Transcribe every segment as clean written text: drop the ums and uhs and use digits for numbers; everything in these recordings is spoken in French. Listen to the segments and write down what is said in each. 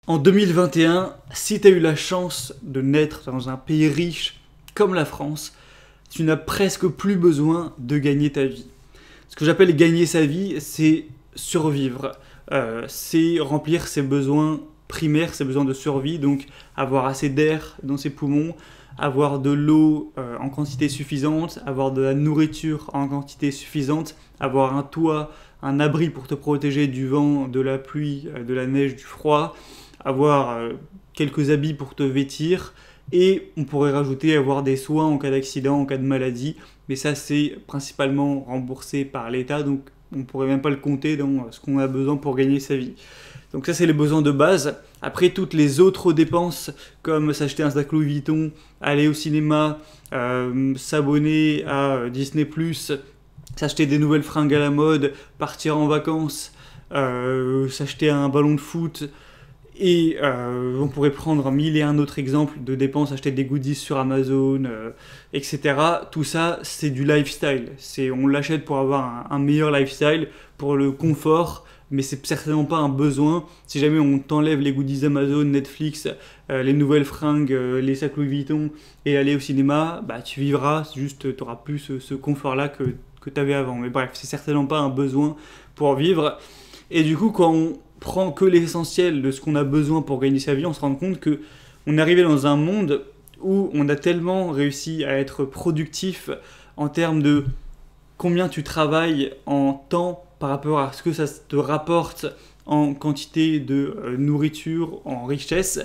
En 2021, si tu as eu la chance de naître dans un pays riche comme la France, tu n'as presque plus besoin de gagner ta vie. Ce que j'appelle gagner sa vie, c'est survivre. C'est remplir ses besoins primaires, ses besoins de survie, donc avoir assez d'air dans ses poumons, avoir de l'eau en quantité suffisante, avoir de la nourriture en quantité suffisante, avoir un toit, un abri pour te protéger du vent, de la pluie, de la neige, du froid, avoir quelques habits pour te vêtir, et on pourrait rajouter avoir des soins en cas d'accident, en cas de maladie, mais ça c'est principalement remboursé par l'État, donc on ne pourrait même pas le compter dans ce qu'on a besoin pour gagner sa vie. Donc ça c'est les besoins de base. Après toutes les autres dépenses comme s'acheter un sac Louis Vuitton, aller au cinéma, s'abonner à Disney+, s'acheter des nouvelles fringues à la mode, partir en vacances, s'acheter un ballon de foot, et on pourrait prendre 1001 autres exemples de dépenses, acheter des goodies sur Amazon, etc. Tout ça, c'est du lifestyle. On l'achète pour avoir un meilleur lifestyle, pour le confort, mais c'est certainement pas un besoin. Si jamais on t'enlève les goodies Amazon, Netflix, les nouvelles fringues, les sacs Louis Vuitton et aller au cinéma, bah tu vivras, juste tu auras plus ce confort-là que tu avais avant. Mais bref, c'est certainement pas un besoin pour vivre. Et du coup, quand on prend que l'essentiel de ce qu'on a besoin pour gagner sa vie, on se rend compte que on est arrivé dans un monde où on a tellement réussi à être productif en termes de combien tu travailles en temps par rapport à ce que ça te rapporte en quantité de nourriture, en richesse.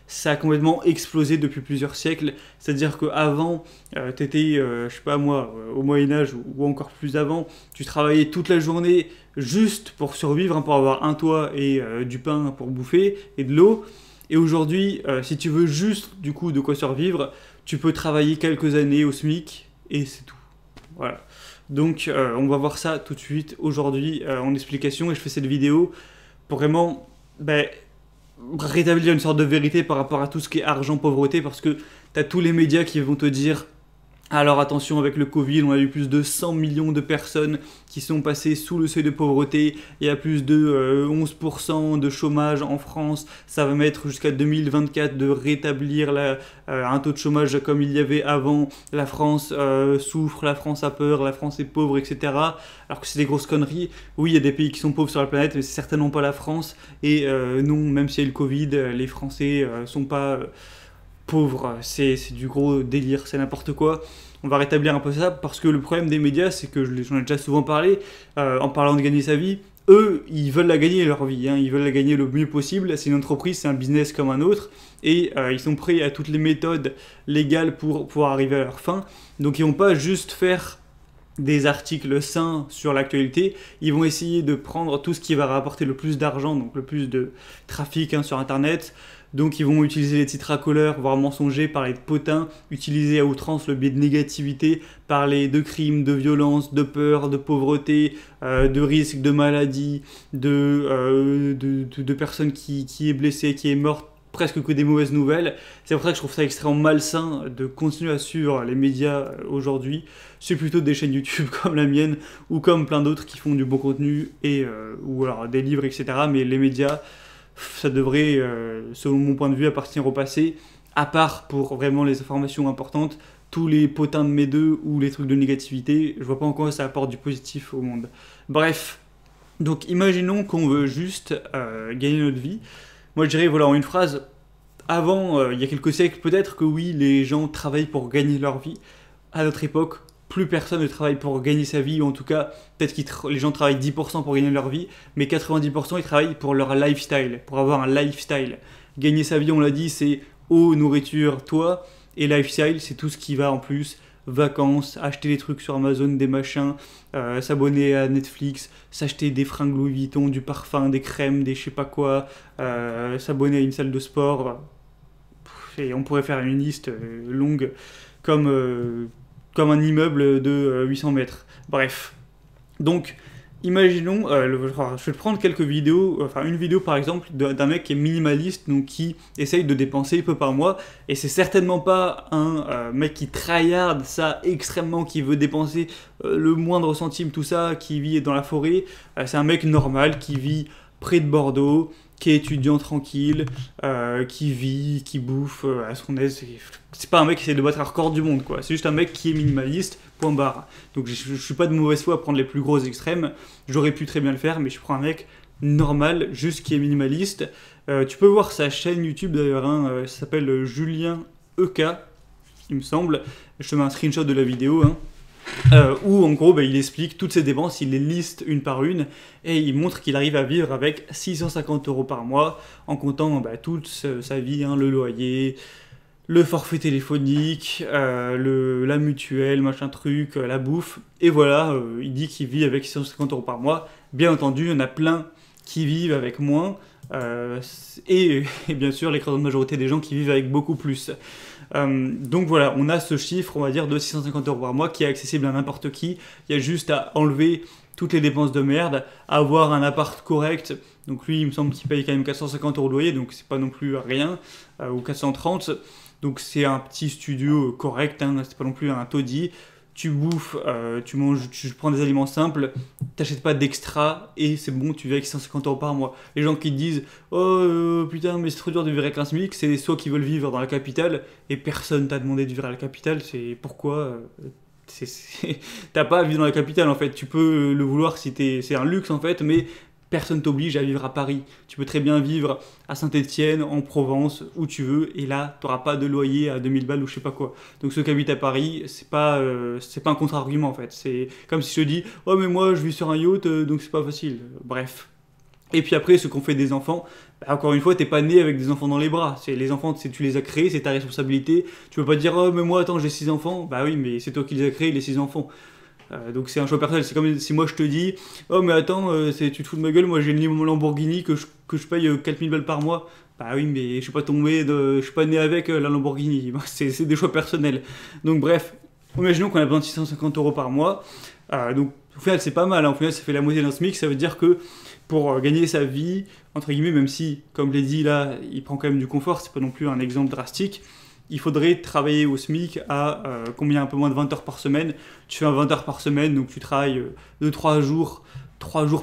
Ça a complètement explosé depuis plusieurs siècles. C'est-à-dire qu'avant, tu étais, je sais pas moi, au Moyen-Âge ou encore plus avant, tu travaillais toute la journée juste pour survivre, hein, pour avoir un toit et du pain pour bouffer et de l'eau. Et aujourd'hui, si tu veux juste du coup de quoi survivre, tu peux travailler quelques années au SMIC et c'est tout. Voilà. Donc on va voir ça tout de suite aujourd'hui en explication, et je fais cette vidéo pour vraiment rétablir une sorte de vérité par rapport à tout ce qui est argent, pauvreté, parce que tu as tous les médias qui vont te dire alors attention, avec le Covid, on a eu plus de 100 millions de personnes qui sont passées sous le seuil de pauvreté, il y a plus de 11% de chômage en France, ça va mettre jusqu'à 2024 de rétablir un taux de chômage comme il y avait avant, la France souffre, la France a peur, la France est pauvre, etc. Alors que c'est des grosses conneries. Oui, il y a des pays qui sont pauvres sur la planète, mais c'est certainement pas la France, et non, même s'il y a eu le Covid, les Français sont pas pauvres, c'est du gros délire, c'est n'importe quoi. On va rétablir un peu ça, parce que le problème des médias, c'est que j'en ai déjà souvent parlé, en parlant de gagner sa vie, eux, ils veulent la gagner leur vie, hein, ils veulent la gagner le mieux possible, c'est une entreprise, c'est un business comme un autre, et ils sont prêts à toutes les méthodes légales pour pouvoir arriver à leur fin, donc ils vont pas juste faire des articles sains sur l'actualité, ils vont essayer de prendre tout ce qui va rapporter le plus d'argent, donc le plus de trafic sur internet. Donc ils vont utiliser les titres à couleur, voire mensonger, parler de potins, utiliser à outrance le biais de négativité, parler de crimes, de violence, de peur, de pauvreté, de risques, de maladies, de personnes qui est blessée, qui est morte, presque que des mauvaises nouvelles. C'est pour ça que je trouve ça extrêmement malsain de continuer à suivre les médias aujourd'hui. C'est plutôt des chaînes YouTube comme la mienne ou comme plein d'autres qui font du bon contenu ou alors des livres, etc. Mais les médias, ça devrait, selon mon point de vue, appartenir au passé, à part pour vraiment les informations importantes. Tous les potins de mes deux ou les trucs de négativité, je vois pas en quoi ça apporte du positif au monde. Bref, donc imaginons qu'on veut juste gagner notre vie. Moi je dirais, voilà, en une phrase, avant, il y a quelques siècles, peut-être que oui, les gens travaillent pour gagner leur vie. À notre époque, plus personne ne travaille pour gagner sa vie, ou en tout cas, peut-être que les gens travaillent 10% pour gagner leur vie, mais 90% ils travaillent pour leur lifestyle, pour avoir un lifestyle. Gagner sa vie, on l'a dit, c'est eau, nourriture, toit, et lifestyle, c'est tout ce qui va en plus, vacances, acheter des trucs sur Amazon, des machins, s'abonner à Netflix, s'acheter des fringues Louis Vuitton, du parfum, des crèmes, des je sais pas quoi, s'abonner à une salle de sport, et on pourrait faire une liste longue comme un immeuble de 800 mètres. Bref. Donc, imaginons, je vais prendre quelques vidéos, enfin une vidéo par exemple d'un mec qui est minimaliste, donc qui essaye de dépenser peu par mois, et c'est certainement pas un mec qui tryhard ça extrêmement, qui veut dépenser le moindre centime, tout ça, qui vit dans la forêt. C'est un mec normal qui vit près de Bordeaux, qui est étudiant tranquille, qui vit, qui bouffe à son aise. C'est pas un mec qui essaie de battre un record du monde, quoi. C'est juste un mec qui est minimaliste, point barre. Donc je suis pas de mauvaise foi à prendre les plus gros extrêmes. J'aurais pu très bien le faire, mais je prends un mec normal, juste qui est minimaliste. Tu peux voir sa chaîne YouTube d'ailleurs, hein, ça s'appelle Julien EK, il me semble. Je te mets un screenshot de la vidéo, hein. Où en gros il explique toutes ses dépenses, il les liste une par une et il montre qu'il arrive à vivre avec 650 € par mois en comptant toute sa vie, hein, le loyer, le forfait téléphonique, la mutuelle, machin truc, la bouffe. Et voilà, il dit qu'il vit avec 650 € par mois. Bien entendu, il y en a plein qui vivent avec moins. Et bien sûr, l'écrasante majorité des gens qui vivent avec beaucoup plus. Donc voilà, on a ce chiffre, on va dire, de 650 € par mois qui est accessible à n'importe qui. Il y a juste à enlever toutes les dépenses de merde, avoir un appart correct. Donc lui, il me semble qu'il paye quand même 450 € de loyer, donc c'est pas non plus rien, ou 430. Donc c'est un petit studio correct, hein, c'est pas non plus un taudis. Tu bouffes, tu manges, tu prends des aliments simples, t'achètes pas d'extra et c'est bon, tu vis avec 150 € par mois. Les gens qui te disent oh putain, mais c'est trop dur de vivre avec un SMIC, c'est ceux qui veulent vivre dans la capitale et personne t'a demandé de vivre à la capitale. C'est pourquoi t'as pas à vivre dans la capitale en fait. Tu peux le vouloir si c'est un luxe en fait, mais personne t'oblige à vivre à Paris. Tu peux très bien vivre à Saint-Étienne, en Provence, où tu veux, et là, tu n'auras pas de loyer à 2000 balles ou je sais pas quoi. Donc ceux qui habitent à Paris, c'est pas un contre-argument en fait. C'est comme si je te dis « Oh mais moi je vis sur un yacht, donc c'est pas facile. » Bref. Et puis après, ceux qui ont fait des enfants, encore une fois, t'es pas né avec des enfants dans les bras. Les enfants, tu les as créés, c'est ta responsabilité. Tu peux pas dire « Oh mais moi attends, j'ai 6 enfants. » Bah oui, mais c'est toi qui les as créés, les 6 enfants. Donc c'est un choix personnel. C'est comme si moi je te dis oh mais attends, tu te fous de ma gueule, moi j'ai une Lamborghini que je paye 4000 balles par mois. Bah oui, mais je suis pas né avec la Lamborghini. C'est des choix personnels. Donc bref, imaginons qu'on a besoin de 650 € par mois. Donc au final c'est pas mal, hein. Au final ça fait la moitié d'un SMIC. Ça veut dire que pour gagner sa vie, entre guillemets, même si comme je l'ai dit là, il prend quand même du confort, c'est pas non plus un exemple drastique. Il faudrait travailler au SMIC à combien, un peu moins de 20 heures par semaine. Tu fais un 20 heures par semaine, donc tu travailles 3 jours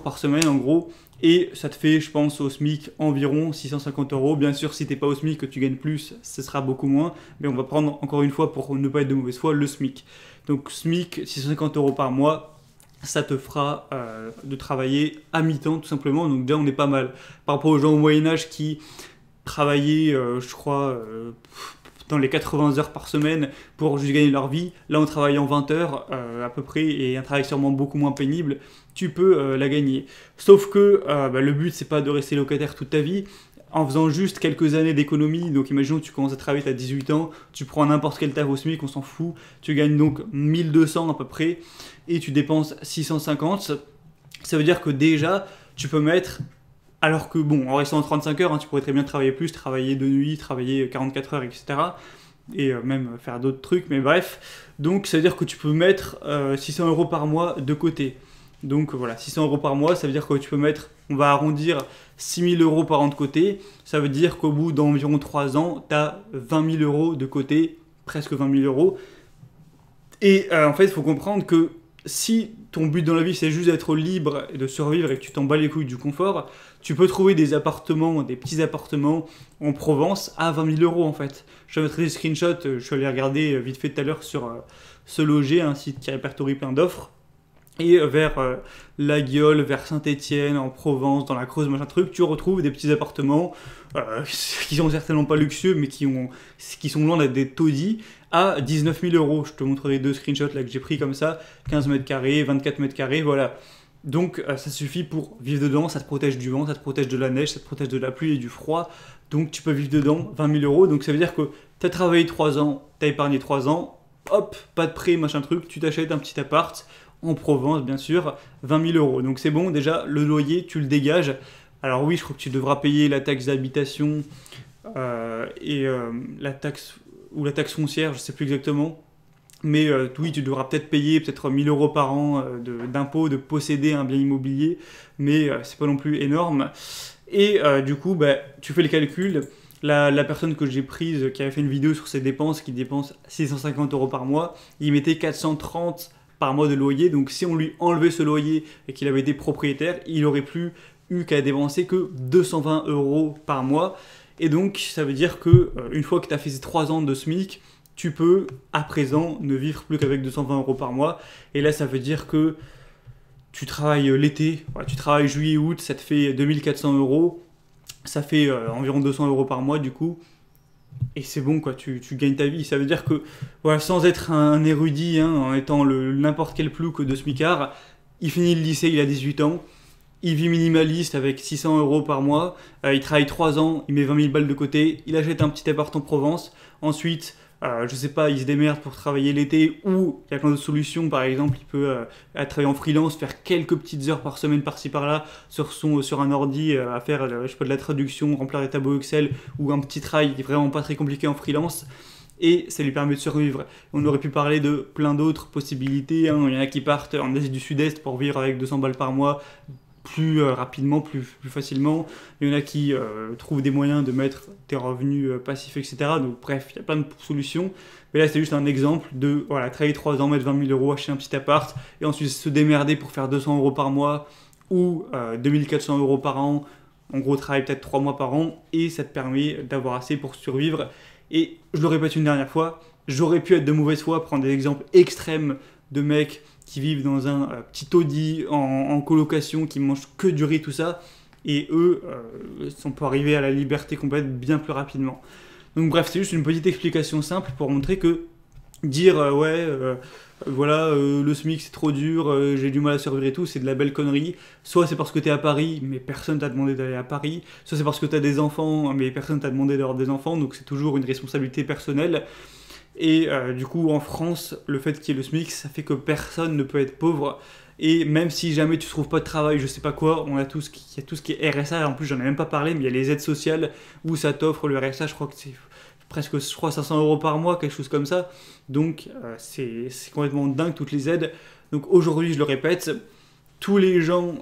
par semaine en gros, et ça te fait, je pense, au SMIC environ 650 €. Bien sûr, si t'es pas au SMIC, que tu gagnes plus, ce sera beaucoup moins, mais on va prendre encore une fois, pour ne pas être de mauvaise foi, le SMIC. Donc SMIC, 650 € par mois, ça te fera de travailler à mi-temps tout simplement, donc déjà on est pas mal. Par rapport aux gens au Moyen-Âge qui travaillaient, je crois, dans les 80 heures par semaine pour juste gagner leur vie. Là, en travaillant 20 heures à peu près, et un travail sûrement beaucoup moins pénible, tu peux la gagner. Sauf que le but, c'est pas de rester locataire toute ta vie. En faisant juste quelques années d'économie, donc imaginons que tu commences à travailler, tu as 18 ans, tu prends n'importe quel taf au SMIC, on s'en fout, tu gagnes donc 1200 à peu près, et tu dépenses 650, ça veut dire que déjà, tu peux mettre... Alors que bon, en restant en 35 heures, hein, tu pourrais très bien travailler plus, travailler de nuit, travailler 44 heures, etc. Et même faire d'autres trucs, mais bref. Donc ça veut dire que tu peux mettre 600 € par mois de côté. Donc voilà, 600 € par mois, ça veut dire que tu peux mettre, on va arrondir, 6 000 € par an de côté. Ça veut dire qu'au bout d'environ 3 ans, tu as 20 000 € de côté, presque 20 000 €. Et en fait, il faut comprendre que si ton but dans la vie c'est juste d'être libre et de survivre et que tu t'en bats les couilles du confort, tu peux trouver des appartements, des petits appartements en Provence à 20 000 € en fait. Je te mettrai des screenshots, je suis allé regarder vite fait tout à l'heure sur Se Loger, un site qui répertorie plein d'offres. Et vers La Guiole, vers Saint-Étienne, en Provence, dans la Creuse, machin truc, tu retrouves des petits appartements qui sont certainement pas luxueux, mais qui sont loin d'être des taudis, à 19 000 €. Je te montrerai 2 screenshots là que j'ai pris comme ça, 15 mètres carrés, 24 mètres carrés, voilà. Donc ça suffit pour vivre dedans, ça te protège du vent, ça te protège de la neige, ça te protège de la pluie et du froid. Donc tu peux vivre dedans, 20 000 €. Donc ça veut dire que tu as travaillé 3 ans, tu as épargné 3 ans, hop, pas de prêt, machin truc, tu t'achètes un petit appart, en Provence bien sûr, 20 000 €. Donc c'est bon, déjà le loyer, tu le dégages. Alors oui, je crois que tu devras payer la taxe d'habitation et la taxe foncière, je sais plus exactement. Mais oui, tu devras peut-être payer peut-être 1 000 € par an d'impôts de posséder un bien immobilier, mais c'est pas non plus énorme. Et du coup, tu fais le calcul. La personne que j'ai prise, qui avait fait une vidéo sur ses dépenses, qui dépense 650 € par mois, il mettait 430 par mois de loyer. Donc si on lui enlevait ce loyer et qu'il avait été propriétaire, il aurait plus eu qu'à dépenser que 220 € par mois. Et donc, ça veut dire que une fois que tu as fait ces 3 ans de SMIC, tu peux, à présent, ne vivre plus qu'avec 220 € par mois. Et là, ça veut dire que tu travailles l'été, voilà, tu travailles juillet-août, ça te fait 2400 €. Ça fait environ 200 € par mois, du coup. Et c'est bon, quoi, tu gagnes ta vie. Ça veut dire que, voilà, sans être un érudit, hein, en étant n'importe quel plouc de smicard, il finit le lycée, il a 18 ans. Il vit minimaliste avec 600 € par mois. Il travaille 3 ans, il met 20 000 balles de côté. Il achète un petit appart en Provence. Ensuite, je sais pas, il se démerde pour travailler l'été, ou il y a plein d'autres solutions. Par exemple, il peut travailler en freelance, faire quelques petites heures par semaine par-ci par-là sur un ordi, à faire je sais pas, de la traduction, remplir des tableaux Excel, ou un petit travail vraiment pas très compliqué en freelance. Et ça lui permet de survivre. On aurait pu parler de plein d'autres possibilités, hein. Il y en a qui partent en Asie du Sud-Est pour vivre avec 200 balles par mois, plus rapidement, plus facilement. Il y en a qui trouvent des moyens de mettre des revenus passifs, etc. Donc bref, il y a plein de solutions. Mais là, c'est juste un exemple de voilà, travailler 3 ans, mettre 20 000 €, acheter un petit appart, et ensuite se démerder pour faire 200 € par mois, ou 2400 € par an. En gros, travailler peut-être 3 mois par an, et ça te permet d'avoir assez pour survivre. Et je le répète une dernière fois, j'aurais pu être de mauvaise foi, prendre des exemples extrêmes de mecs qui vivent dans un petit taudis en colocation, qui mangent que du riz, tout ça, et eux, on peut arriver à la liberté complète bien plus rapidement. Donc bref, c'est juste une petite explication simple pour montrer que dire voilà, le SMIC c'est trop dur, j'ai du mal à survivre et tout, c'est de la belle connerie. Soit c'est parce que t'es à Paris, mais personne t'a demandé d'aller à Paris. Soit c'est parce que t'as des enfants, mais personne t'a demandé d'avoir des enfants, donc c'est toujours une responsabilité personnelle. Et du coup, en France, le fait qu'il y ait le SMIC, ça fait que personne ne peut être pauvre. Et même si jamais tu ne trouves pas de travail, je sais pas quoi, il y a tout ce qui est RSA. En plus, j'en ai même pas parlé, mais il y a les aides sociales où ça t'offre le RSA. Je crois que c'est presque 500 € par mois, quelque chose comme ça. Donc, c'est complètement dingue, toutes les aides. Donc aujourd'hui, je le répète, tous les gens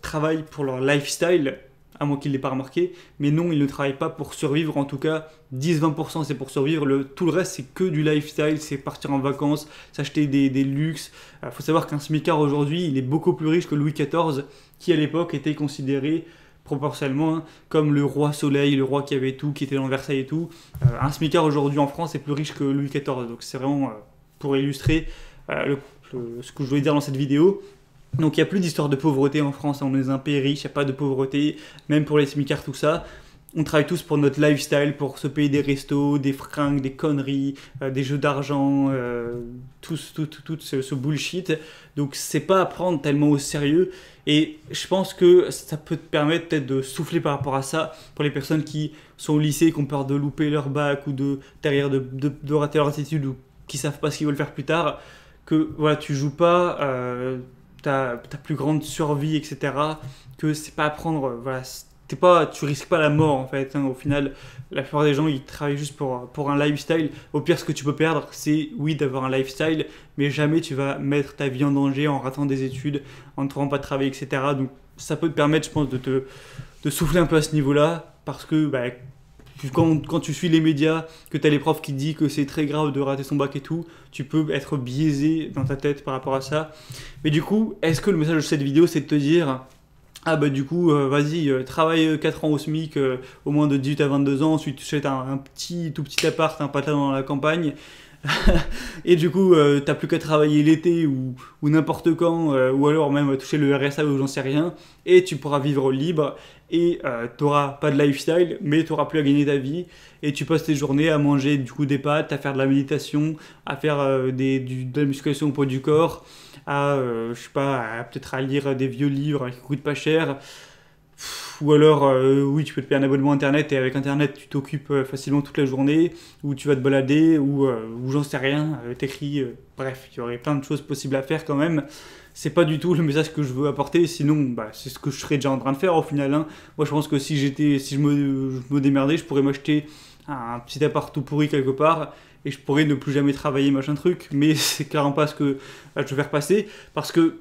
travaillent pour leur lifestyle, à moins qu'ils ne l'aient pas remarqué, mais non, ils ne travaillent pas pour survivre, en tout cas 10-20% c'est pour survivre, tout le reste c'est que du lifestyle, c'est partir en vacances, s'acheter des luxes. Faut savoir qu'un smicard aujourd'hui, il est beaucoup plus riche que Louis XIV, qui à l'époque était considéré proportionnellement hein, comme le roi soleil, le roi qui avait tout, qui était dans Versailles et tout. Un smicard aujourd'hui en France est plus riche que Louis XIV, donc c'est vraiment pour illustrer ce que je voulais dire dans cette vidéo. Donc il n'y a plus d'histoire de pauvreté en France, on est un pays riche, il n'y a pas de pauvreté, même pour les smicards, tout ça. On travaille tous pour notre lifestyle, pour se payer des restos, des fringues, des conneries, des jeux d'argent, tout ce bullshit. Donc c'est pas à prendre tellement au sérieux. Et je pense que ça peut te permettre peut-être de souffler par rapport à ça pour les personnes qui sont au lycée, qui ont peur de louper leur bac ou de rater leur attitude ou qui savent pas ce qu'ils veulent faire plus tard. Que voilà, tu joues pas ta plus grande survie, etc. Que c'est pas à prendre, voilà, tu risques pas la mort en fait, hein. Au final, la plupart des gens ils travaillent juste pour un lifestyle. Au pire, ce que tu peux perdre, c'est oui d'avoir un lifestyle, mais jamais tu vas mettre ta vie en danger en ratant des études, en ne trouvant pas de travail, etc. Donc ça peut te permettre, je pense, de souffler un peu à ce niveau-là, parce que quand tu suis les médias, que tu as les profs qui te disent que c'est très grave de rater son bac et tout, tu peux être biaisé dans ta tête par rapport à ça. Mais du coup, est-ce que le message de cette vidéo, c'est de te dire ah bah du coup, vas-y, travaille 4 ans au SMIC, au moins de 18 à 22 ans, ensuite tu achètes un tout petit appart, un patelin dans la campagne, et du coup, t'as plus qu'à travailler l'été ou n'importe quand, ou alors même toucher le RSA ou j'en sais rien, et tu pourras vivre libre, et t'auras pas de lifestyle, mais t'auras plus à gagner ta vie, et tu passes tes journées à manger du coup des pâtes, à faire de la méditation, à faire de la musculation au poids du corps, je sais pas, peut-être à lire des vieux livres qui coûtent pas cher. Ou alors, oui, tu peux te payer un abonnement internet et avec internet, tu t'occupes facilement toute la journée, ou tu vas te balader, ou j'en sais rien, t'écris, bref, il y aurait plein de choses possibles à faire quand même. C'est pas du tout le message que je veux apporter, sinon, c'est ce que je serais déjà en train de faire au final, hein. Moi, je pense que si je me démerdais, je pourrais m'acheter un petit appart tout pourri quelque part, et je pourrais ne plus jamais travailler, machin truc, mais c'est clairement pas ce que je veux faire passer, parce que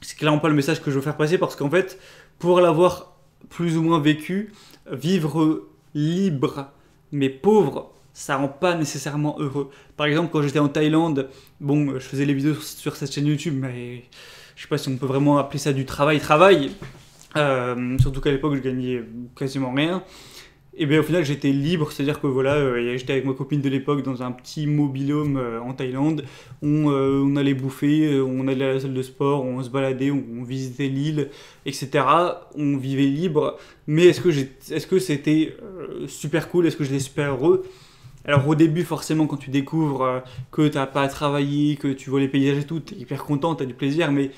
c'est clairement pas le message que je veux faire passer, parce qu'en fait, pour l'avoir plus ou moins vécu, vivre libre mais pauvre, ça rend pas nécessairement heureux. Par exemple, quand j'étais en Thaïlande, bon, je faisais les vidéos sur cette chaîne YouTube, mais je sais pas si on peut vraiment appeler ça du travail. Surtout qu'à l'époque je gagnais quasiment rien. Et bien au final j'étais libre, c'est-à-dire que voilà, j'étais avec ma copine de l'époque dans un petit mobil-home en Thaïlande. On allait bouffer, on allait à la salle de sport, on se baladait, on visitait l'île, etc. On vivait libre. Mais est-ce que c'était super cool? Est-ce que j'étais super heureux? Alors au début forcément quand tu découvres que t'as pas à travailler, que tu vois les paysages et tout, t'es hyper content, t'as du plaisir, mais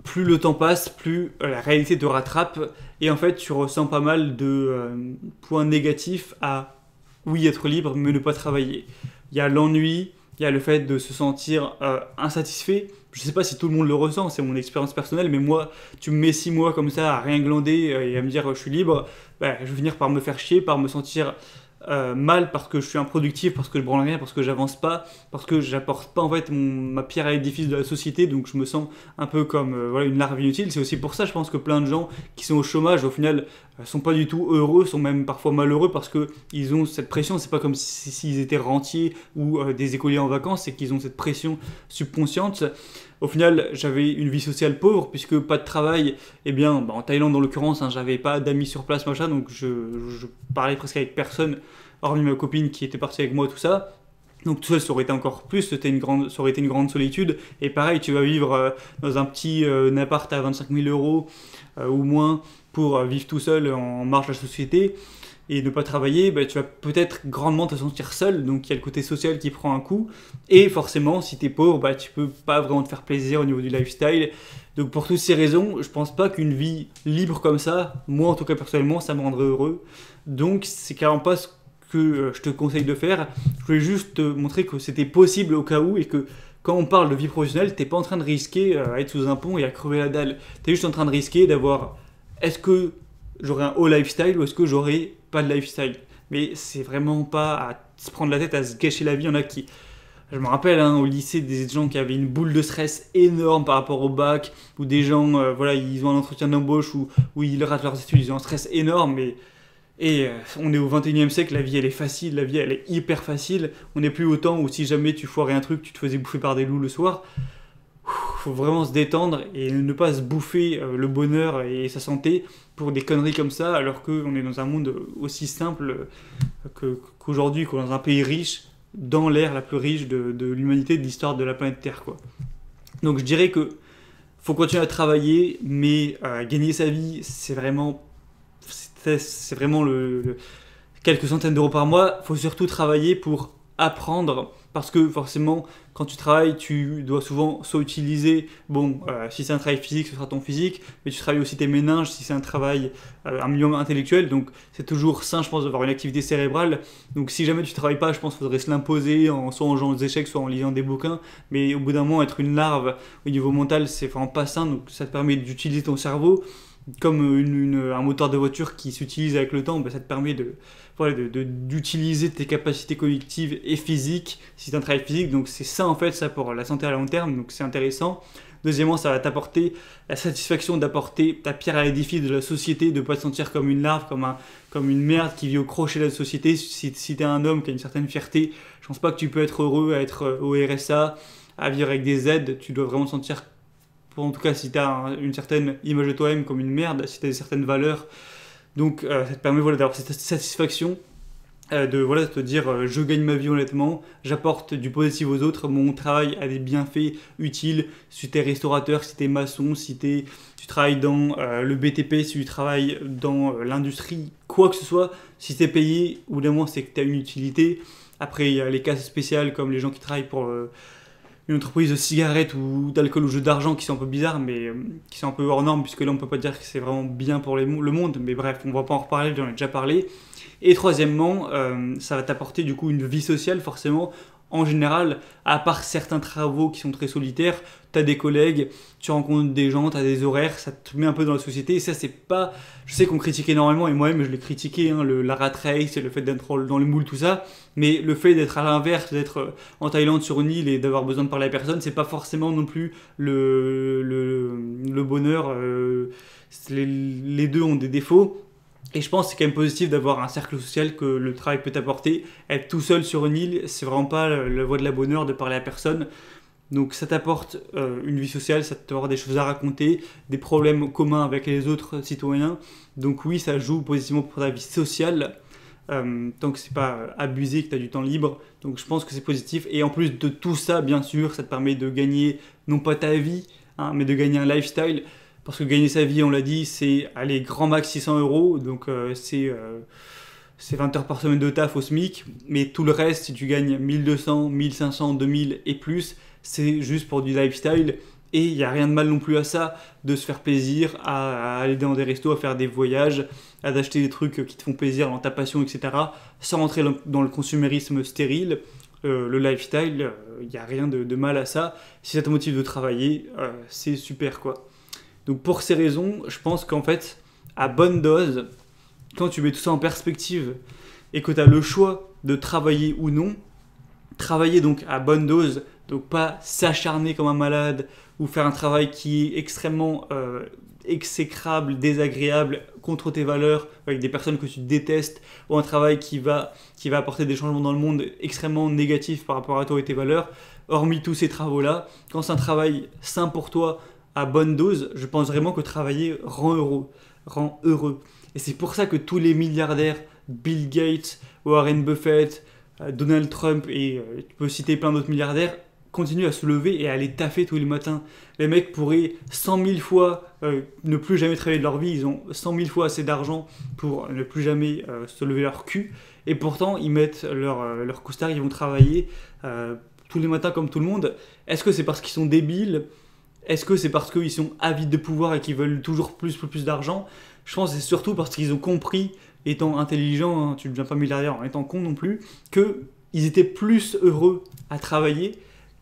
plus le temps passe, plus la réalité te rattrape et en fait tu ressens pas mal de points négatifs à oui être libre mais ne pas travailler. Il y a l'ennui, il y a le fait de se sentir insatisfait. Je sais pas si tout le monde le ressent, c'est mon expérience personnelle, mais moi, tu me mets 6 mois comme ça à rien glander et à me dire je suis libre, bah, je vais finir par me faire chier, par me sentir mal parce que je suis improductif, parce que je branle rien, parce que j'avance pas, parce que j'apporte pas en fait ma pierre à l'édifice de la société, donc je me sens un peu comme voilà, une larve inutile. C'est aussi pour ça, je pense que plein de gens qui sont au chômage, au final, sont pas du tout heureux, sont même parfois malheureux parce que ils ont cette pression. C'est pas comme s'ils étaient rentiers ou des écoliers en vacances, c'est qu'ils ont cette pression subconsciente. Au final, j'avais une vie sociale pauvre puisque pas de travail. Eh bien, bah, en Thaïlande en l'occurrence, hein, j'avais pas d'amis sur place, machin, donc je parlais presque avec personne, hormis ma copine qui était partie avec moi, tout ça. Donc tout ça aurait été encore plus, ça aurait été une grande solitude. Et pareil, tu vas vivre dans un petit appart à 25 000 euros ou moins pour vivre tout seul en marge de la société et ne pas travailler, bah, tu vas peut-être grandement te sentir seul, donc il y a le côté social qui prend un coup, et forcément si tu es pauvre, bah, tu peux pas vraiment te faire plaisir au niveau du lifestyle. Donc pour toutes ces raisons, je pense pas qu'une vie libre comme ça, moi en tout cas personnellement, ça me rendrait heureux. Donc c'est clairement pas ce que je te conseille de faire. Je voulais juste te montrer que c'était possible au cas où, et que quand on parle de vie professionnelle, t'es pas en train de risquer à être sous un pont et à crever la dalle. T'es juste en train de risquer d'avoir, est-ce que j'aurai un haut lifestyle ou est-ce que j'aurai pas de lifestyle? Mais c'est vraiment pas à se prendre la tête, à se gâcher la vie. Il y en a qui, je me rappelle hein, au lycée, des gens qui avaient une boule de stress énorme par rapport au bac, ou des gens, voilà, ils ont un entretien d'embauche où ils ratent leurs études, ils ont un stress énorme. Et on est au 21e siècle, la vie elle est facile, la vie elle est hyper facile. On n'est plus au temps où si jamais tu foirais un truc, tu te faisais bouffer par des loups le soir. Faut vraiment se détendre et ne pas se bouffer le bonheur et sa santé pour des conneries comme ça, alors qu'on est dans un monde aussi simple qu'aujourd'hui, qu'on est dans un pays riche, dans l'ère la plus riche de l'humanité, de l'histoire de la planète Terre, quoi. Donc je dirais que faut continuer à travailler, mais gagner sa vie, c'est vraiment quelques centaines d'euros par mois. Faut surtout travailler pour apprendre, parce que forcément quand tu travailles tu dois souvent soit utiliser, bon si c'est un travail physique ce sera ton physique, mais tu travailles aussi tes méninges si c'est un travail un minimum intellectuel, donc c'est toujours sain je pense d'avoir une activité cérébrale. Donc si jamais tu travailles pas, je pense qu'il faudrait se l'imposer soit en jouant aux échecs, soit en lisant des bouquins, mais au bout d'un moment être une larve au niveau mental c'est vraiment pas sain, donc ça te permet d'utiliser ton cerveau comme un moteur de voiture qui s'utilise avec le temps, bah, ça te permet d'utiliser tes capacités cognitives et physiques si c'est un travail physique. Donc c'est ça en fait, ça pour la santé à long terme, donc c'est intéressant. Deuxièmement, ça va t'apporter la satisfaction d'apporter ta pierre à l'édifice de la société, de ne pas te sentir comme une larve, comme une merde qui vit au crochet de la société. Si tu es un homme qui a une certaine fierté, je pense pas que tu peux être heureux à être au RSA, à vivre avec des aides. Tu dois vraiment te sentir, en tout cas si tu as une certaine image de toi-même, comme une merde, si tu as certaines valeurs. Donc ça te permet voilà, d'avoir cette satisfaction de te dire je gagne ma vie honnêtement, j'apporte du positif aux autres, mon travail a des bienfaits utiles. Si tu es restaurateur, si tu es maçon, si tu travailles dans le BTP, si tu travailles dans l'industrie, quoi que ce soit, si tu es payé, ou d'un moins c'est que tu as une utilité. Après il y a les cas spéciaux comme les gens qui travaillent pour une entreprise de cigarettes ou d'alcool ou jeux d'argent qui sont un peu bizarres, mais qui sont un peu hors normes, puisque là on peut pas dire que c'est vraiment bien pour le monde, mais bref, on va pas en reparler, j'en ai déjà parlé. Et troisièmement, ça va t'apporter du coup une vie sociale forcément. En général, à part certains travaux qui sont très solitaires, tu as des collègues, tu rencontres des gens, tu as des horaires, ça te met un peu dans la société. Et ça, c'est pas. Je sais qu'on critique énormément, et moi-même je l'ai critiqué, hein, la rat race, le fait d'être dans le moule, tout ça. Mais le fait d'être à l'inverse, d'être en Thaïlande sur une île et d'avoir besoin de parler à personne, c'est pas forcément non plus le bonheur. Les deux ont des défauts. Et je pense que c'est quand même positif d'avoir un cercle social que le travail peut t'apporter. Être tout seul sur une île, c'est vraiment pas la voie de la bonheur de parler à personne. Donc ça t'apporte une vie sociale, ça t'apporte des choses à raconter, des problèmes communs avec les autres citoyens. Donc oui, ça joue positivement pour ta vie sociale, tant que c'est pas abusé, que tu as du temps libre. Donc je pense que c'est positif. Et en plus de tout ça, bien sûr, ça te permet de gagner, non pas ta vie, hein, mais de gagner un lifestyle. Parce que gagner sa vie, on l'a dit, c'est aller grand max 600 €. Donc c'est 20 heures par semaine de taf au SMIC. Mais tout le reste, si tu gagnes 1200, 1500, 2000 et plus, c'est juste pour du lifestyle. Et il n'y a rien de mal non plus à ça, de se faire plaisir, à aller dans des restos, à faire des voyages, à acheter des trucs qui te font plaisir dans ta passion, etc. Sans rentrer dans le consumérisme stérile. Le lifestyle, il n'y a rien de mal à ça. Si ça te motive de travailler, c'est super quoi. Donc pour ces raisons, je pense qu'en fait, à bonne dose, quand tu mets tout ça en perspective et que tu as le choix de travailler ou non, travailler donc à bonne dose, donc pas s'acharner comme un malade ou faire un travail qui est extrêmement exécrable, désagréable, contre tes valeurs, avec des personnes que tu détestes, ou un travail qui va apporter des changements dans le monde extrêmement négatifs par rapport à toi et tes valeurs. Hormis tous ces travaux-là, quand c'est un travail sain pour toi, à bonne dose, je pense vraiment que travailler rend heureux. Et c'est pour ça que tous les milliardaires, Bill Gates, Warren Buffett, Donald Trump et tu peux citer plein d'autres milliardaires, continuent à se lever et à aller taffer tous les matins. Les mecs pourraient 100 000 fois ne plus jamais travailler de leur vie, ils ont 100 000 fois assez d'argent pour ne plus jamais se lever leur cul, et pourtant ils mettent leur costard, ils vont travailler tous les matins comme tout le monde. Est-ce que c'est parce qu'ils sont débiles? Est-ce que c'est parce qu'ils sont avides de pouvoir et qu'ils veulent toujours plus d'argent? Je pense que c'est surtout parce qu'ils ont compris, étant intelligents, hein, tu ne deviens pas milliardaire en étant con non plus, qu'ils étaient plus heureux à travailler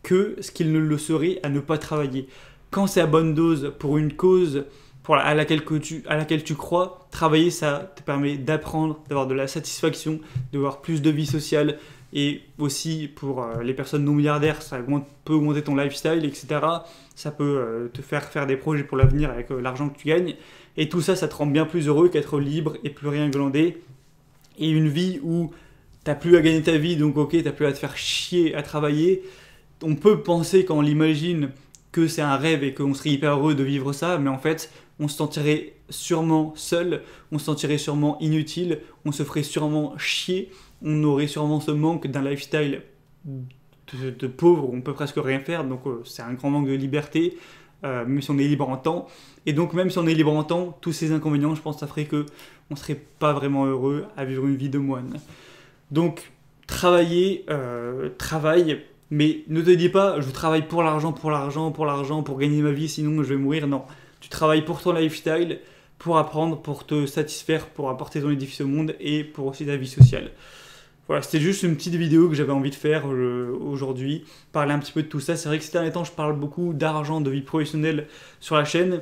que ce qu'ils ne le seraient à ne pas travailler. Quand c'est à bonne dose pour une cause à laquelle tu crois, travailler, ça te permet d'apprendre, d'avoir de la satisfaction, d'avoir plus de vie sociale, et aussi pour les personnes non milliardaires, ça peut augmenter ton lifestyle, etc. Ça peut te faire des projets pour l'avenir avec l'argent que tu gagnes. Et tout ça, ça te rend bien plus heureux qu'être libre et plus rien glandé. Et une vie où t'as plus à gagner ta vie, donc ok, t'as plus à te faire chier à travailler. On peut penser quand on l'imagine que c'est un rêve et qu'on serait hyper heureux de vivre ça, mais en fait, on se sentirait sûrement seul, on se sentirait sûrement inutile, on se ferait sûrement chier, on aurait sûrement ce manque d'un lifestyle de pauvre où on peut presque rien faire, donc c'est un grand manque de liberté, même si on est libre en temps. Et donc même si on est libre en temps, tous ces inconvénients, je pense que ça ferait qu'on ne serait pas vraiment heureux à vivre une vie de moine. Donc travaille, mais ne te dis pas je travaille pour l'argent, pour gagner ma vie, sinon je vais mourir. Non, tu travailles pour ton lifestyle, pour apprendre, pour te satisfaire, pour apporter ton édifice au monde et pour aussi ta vie sociale. Voilà, c'était juste une petite vidéo que j'avais envie de faire aujourd'hui, parler un petit peu de tout ça. C'est vrai que ces derniers temps, je parle beaucoup d'argent, de vie professionnelle sur la chaîne,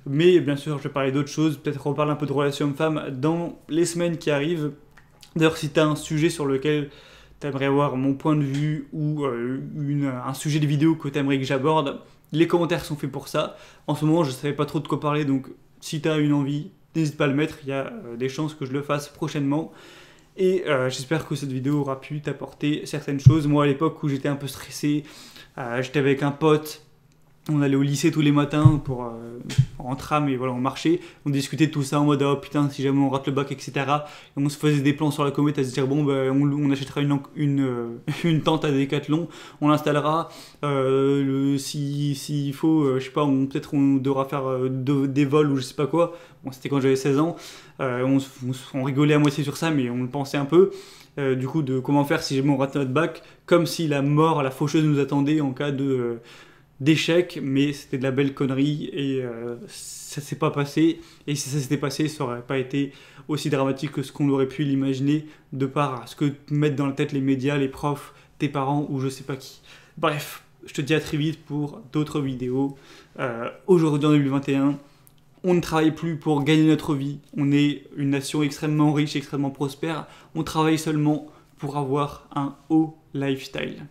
mais bien sûr, je vais parler d'autres choses, peut-être reparler un peu de relations hommes-femmes dans les semaines qui arrivent. D'ailleurs, si tu as un sujet sur lequel tu aimerais avoir mon point de vue ou un sujet de vidéo que tu aimerais que j'aborde, les commentaires sont faits pour ça. En ce moment, je ne savais pas trop de quoi parler, donc si tu as une envie, n'hésite pas à le mettre, il y a des chances que je le fasse prochainement. Et j'espère que cette vidéo aura pu t'apporter certaines choses. Moi, à l'époque où j'étais un peu stressé, j'étais avec un pote, on allait au lycée tous les matins en tram et voilà, on marchait. On discutait de tout ça en mode oh putain, si jamais on rate le bac, etc. Et on se faisait des plans sur la comète à se dire bon, ben, on achètera une tente à Decathlon, on l'installera. S'il faut, je sais pas, peut-être on devra faire des vols ou je sais pas quoi. Bon, c'était quand j'avais 16 ans. On rigolait à moitié sur ça, mais on le pensait un peu. Du coup, de comment faire si jamais on rate notre bac, comme si la mort, la faucheuse nous attendait en cas d'échec, mais c'était de la belle connerie et ça s'est pas passé. Et si ça s'était passé, ça aurait pas été aussi dramatique que ce qu'on aurait pu l'imaginer de par ce que mettent dans la tête les médias, les profs, tes parents ou je sais pas qui. Bref, je te dis à très vite pour d'autres vidéos. Aujourd'hui en 2021, on ne travaille plus pour gagner notre vie. On est une nation extrêmement riche, extrêmement prospère. On travaille seulement pour avoir un haut lifestyle.